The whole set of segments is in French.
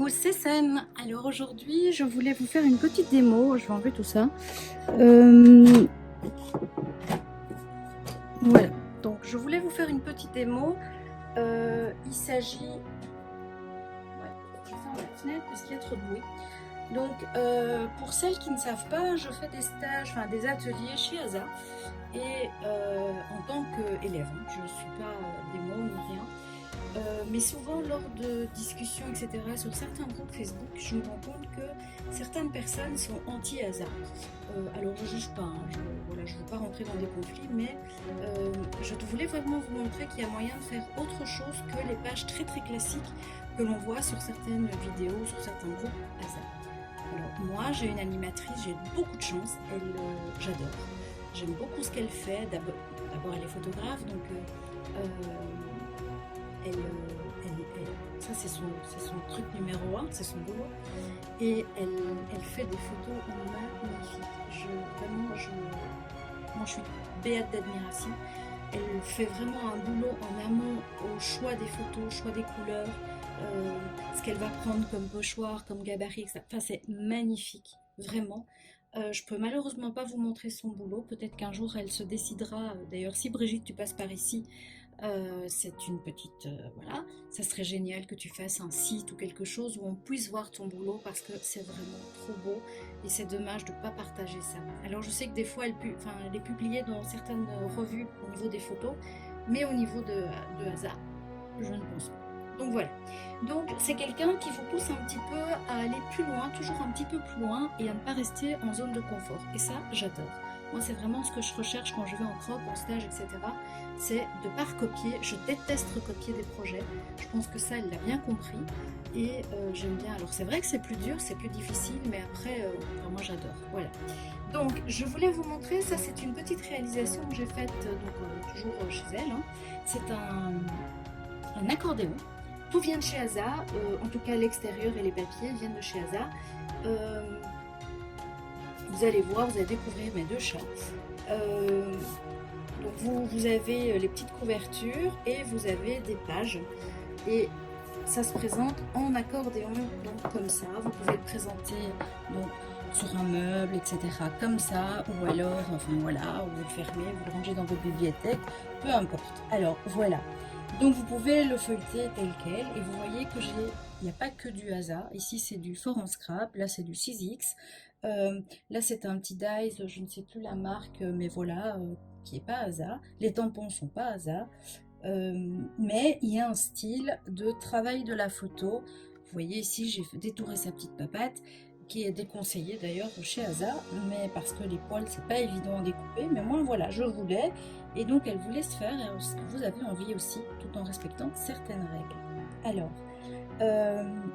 c'est Sen. Alors aujourd'hui, je voulais vous faire une petite démo. Je vais enlever tout ça. Voilà. Donc, je voulais vous faire une petite démo. Il s'agit... Ouais, je ferme la fenêtre parce qu'il y a trop de bruit. Donc, pour celles qui ne savent pas, je fais des stages, enfin des ateliers chez ASA. Et en tant qu'élève, je ne suis pas démo ni rien. Mais souvent lors de discussions etc. sur certains groupes Facebook, je me rends compte que certaines personnes sont anti-ASA. Alors je ne juge pas, hein, je ne veux pas rentrer dans des conflits, mais je voulais vraiment vous montrer qu'il y a moyen de faire autre chose que les pages très classiques que l'on voit sur certaines vidéos, sur certains groupes ASA. Alors moi j'ai une animatrice, j'ai beaucoup de chance, j'adore. J'aime beaucoup ce qu'elle fait. D'abord elle est photographe, donc ça c'est son truc numéro 1, c'est son boulot, et elle fait des photos magnifiques. Moi je suis béate d'admiration. Elle fait vraiment un boulot en amont au choix des photos, au choix des couleurs, ce qu'elle va prendre comme pochoir, comme gabarit, etc. Enfin c'est magnifique, vraiment. Je peux malheureusement pas vous montrer son boulot, peut-être qu'un jour elle se décidera. D'ailleurs si Brigitte tu passes par ici, c'est une petite voilà, ça serait génial que tu fasses un site ou quelque chose où on puisse voir ton boulot parce que c'est vraiment trop beau et c'est dommage de ne pas partager ça. Alors je sais que des fois elle est publiée dans certaines revues au niveau des photos, mais au niveau de ASA je ne pense pas. Donc voilà, donc c'est quelqu'un qui vous pousse un petit peu à aller plus loin, toujours un petit peu plus loin et à ne pas rester en zone de confort, et ça j'adore. Moi c'est vraiment ce que je recherche quand je vais en croc, en stage, etc. C'est de ne pas recopier. Je déteste recopier des projets. Je pense que ça, elle l'a bien compris. Et j'aime bien. Alors c'est vrai que c'est plus dur, c'est plus difficile, mais après, moi j'adore. Voilà. Donc je voulais vous montrer, ça c'est une petite réalisation que j'ai faite, toujours chez elle. Hein. C'est un accordéon. Tout vient de chez ASA, en tout cas l'extérieur et les papiers viennent de chez ASA. Vous allez voir, vous allez découvrir mes deux chats. Donc vous avez les petites couvertures et vous avez des pages. Et ça se présente en accordéon, donc comme ça. Vous pouvez le présenter donc, sur un meuble, etc. comme ça, ou alors, enfin voilà, vous le fermez, vous le rangez dans votre bibliothèque, peu importe. Alors voilà. Donc vous pouvez le feuilleter tel quel et vous voyez que il n'y a pas que du ASA. Ici c'est du Forum Scrap, là c'est du 6X. Là c'est un petit dies, je ne sais plus la marque, mais voilà, qui n'est pas ASA. Les tampons sont pas ASA. Mais il y a un style de travail de la photo. Vous voyez ici j'ai détouré sa petite papate, qui est déconseillée d'ailleurs chez ASA, mais parce que les poils c'est pas évident à découper, mais moi voilà, je voulais, et donc elle vous laisse faire ce que vous avez envie aussi, tout en respectant certaines règles. Alors,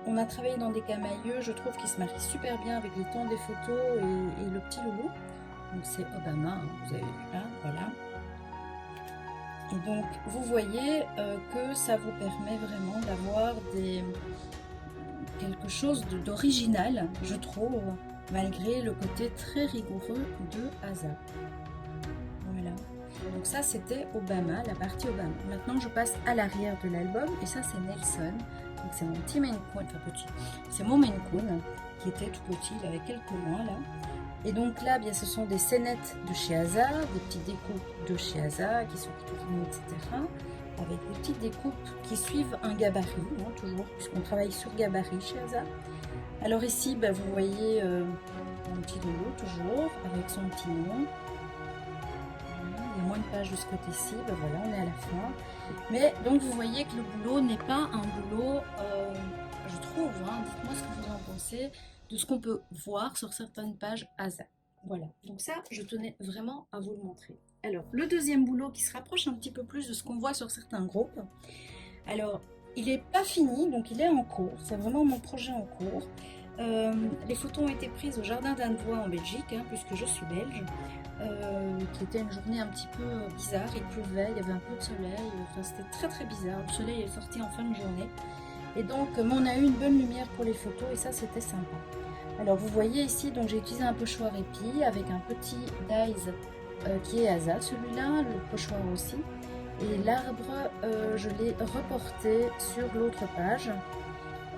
on a travaillé dans des camailleux, je trouve qu'ils se marient super bien avec le temps des photos et le petit loulou. Donc c'est Obama, hein, vous avez vu là, voilà. Et donc vous voyez que ça vous permet vraiment d'avoir quelque chose d'original, je trouve, malgré le côté très rigoureux de ASA. Voilà. Donc ça c'était Obama, la partie Obama. Maintenant je passe à l'arrière de l'album et ça c'est Nelson. Donc c'est mon petit Maine Coon, enfin petit, c'est mon Maine Coon qui était tout petit, il avait quelques mois là. Et donc là, bien, ce sont des scénettes de chez ASA, des petites découpes de chez ASA qui sont retournées, etc. Avec des petites découpes qui suivent un gabarit, hein, toujours, puisqu'on travaille sur gabarit chez ASA. Alors ici, bah, vous voyez mon petit logo, toujours, avec son petit nom. Voilà, il y a moins de pages de ce côté-ci, bah, voilà, on est à la fin. Mais donc, vous voyez que le boulot n'est pas un boulot, je trouve, hein, dites-moi ce que vous en pensez, de ce qu'on peut voir sur certaines pages ASA. Voilà, donc ça, je tenais vraiment à vous le montrer. Alors, le deuxième boulot qui se rapproche un petit peu plus de ce qu'on voit sur certains groupes. Alors, il n'est pas fini, donc il est en cours. C'est vraiment mon projet en cours. Les photos ont été prises au Jardin d'Annevoie en Belgique, hein, puisque je suis belge, qui était une journée un petit peu bizarre. Il pleuvait, il y avait un peu de soleil, enfin, c'était très bizarre. Le soleil est sorti en fin de journée. Et donc, on a eu une bonne lumière pour les photos et ça, c'était sympa. Alors, vous voyez ici, donc j'ai utilisé un pochoir épi avec un petit dies qui est ASA, celui-là, le pochoir aussi. Et l'arbre, je l'ai reporté sur l'autre page.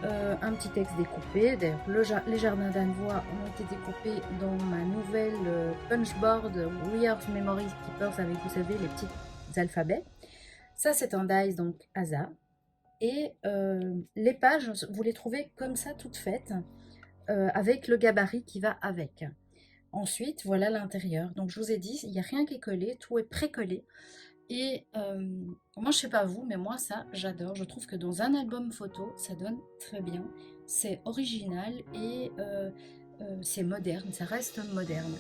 un petit texte découpé. D'ailleurs, les jardins d'Annevoie ont été découpés dans ma nouvelle punchboard We Are Memory Keepers avec, vous savez, les petits alphabets. Ça, c'est un dice, donc ASA. Et les pages, vous les trouvez comme ça, toutes faites, avec le gabarit qui va avec. Ensuite, voilà l'intérieur. Donc, je vous ai dit, il n'y a rien qui est collé, tout est pré-collé. Et moi, je sais pas vous, mais moi, ça, j'adore. Je trouve que dans un album photo, ça donne très bien. C'est original et c'est moderne, ça reste moderne.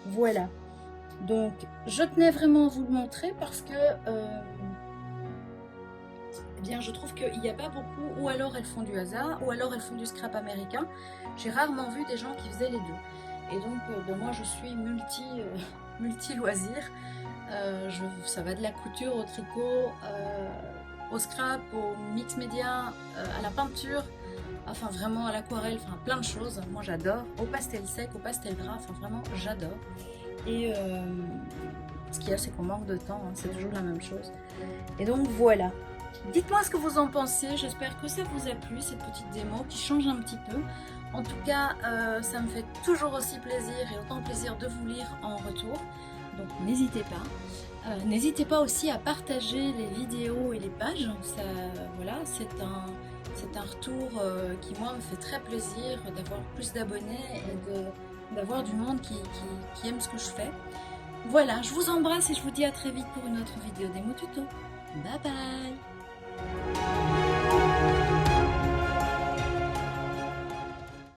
Voilà. Donc, je tenais vraiment à vous le montrer parce que eh bien, je trouve qu'il n'y a pas beaucoup, ou alors elles font du hasard, ou alors elles font du scrap américain. J'ai rarement vu des gens qui faisaient les deux. Et donc, ben, moi, je suis multi-loisirs. Ça va de la couture au tricot, au scrap, au mix média, à la peinture, enfin vraiment à l'aquarelle, enfin plein de choses. Moi j'adore, au pastel sec, au pastel gras, enfin vraiment j'adore. Et ce qu'il y a, c'est qu'on manque de temps, hein, c'est toujours la même chose. Et donc voilà. Dites-moi ce que vous en pensez, j'espère que ça vous a plu, cette petite démo qui change un petit peu. En tout cas, ça me fait toujours aussi plaisir et autant plaisir de vous lire en retour. Donc n'hésitez pas. N'hésitez pas aussi à partager les vidéos et les pages. Voilà, c'est un retour qui moi me fait très plaisir d'avoir plus d'abonnés et d'avoir du monde qui aime ce que je fais. Voilà, je vous embrasse et je vous dis à très vite pour une autre vidéo démo tuto. Bye bye.